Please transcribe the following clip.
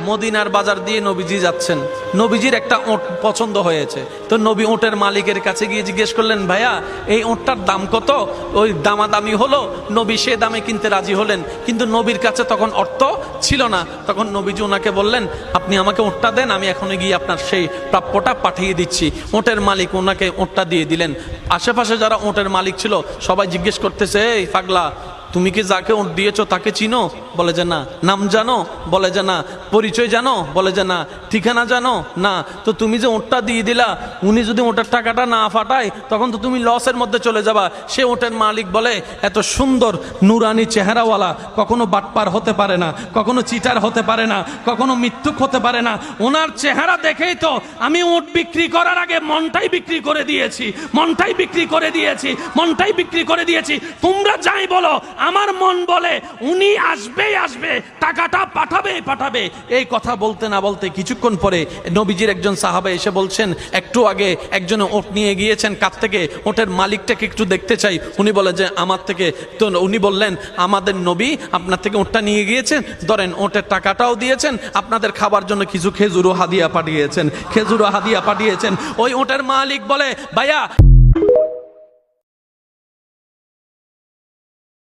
মদিনার বাজার দিয়ে নবীজি যাচ্ছেন, নবীজির একটা ওট পছন্দ হয়েছে। তো নবী ওটের মালিকের কাছে গিয়ে জিজ্ঞেস করলেন, ভাইয়া এই ওটটার দাম কত? ওই দামাদামি হলো, নবী সে দামে কিনতে রাজি হলেন, কিন্তু নবীর কাছে তখন অর্থ ছিল না। তখন নবীজি ওনাকে বললেন, আপনি আমাকে ওটটা দেন, আমি এখনই গিয়ে আপনার সেই প্রাপ্যটা পাঠিয়ে দিচ্ছি। ওটের মালিক ওনাকে ওটটা দিয়ে দিলেন। আশেপাশে যারা ওটের মালিক ছিল সবাই জিজ্ঞেস করতেছে, এই পাগলা, তুমি কি যাকে ওট দিয়েছো তাকে চিনো? বলে যে না। নাম জানো? বলে যে না। পরিচয় জানো? বলে যে না। ঠিকানা জানো? না। তো তুমি যে ওটটা দিয়ে দিলা, উনি যদি ওটার টাকাটা না ফাটায় তখন তো তুমি লসের মধ্যে চলে যাবা। সে ওটের মালিক বলে, এত সুন্দর নুরানি চেহারাওয়ালা কখনো বাটপার হতে পারে না, কখনো চিটার হতে পারে না, কখনো মিথ্যুক হতে পারে না। ওনার চেহারা দেখেই তো আমি ওট বিক্রি করার আগে মনটাই বিক্রি করে দিয়েছি, মনটাই বিক্রি করে দিয়েছি, মনটাই বিক্রি করে দিয়েছি। তোমরা যাই বলো, আমার মন বলে উনি আসবেই আসবে, টাকাটা পাঠাবেই পাঠাবে। এই কথা বলতে না বলতে কিছুক্ষণ পরে নবীজির একজন সাহাবা এসে বলছেন, একটু আগে একজনে ওট নিয়ে গিয়েছেন, কাছ থেকে ওটের মালিকটাকে একটু দেখতে চাই। উনি বলে যে আমার থেকে। তো উনি বললেন, আমাদের নবী আপনার থেকে ওটটা নিয়ে গিয়েছেন, ধরেন ওটের টাকাটাও দিয়েছেন, আপনাদের খাবার জন্য কিছু খেজুরও হাদিয়া পাঠিয়েছেন, খেজুরও হাদিয়া পাঠিয়েছেন। ওই ওটের মালিক বলে, ভাইয়া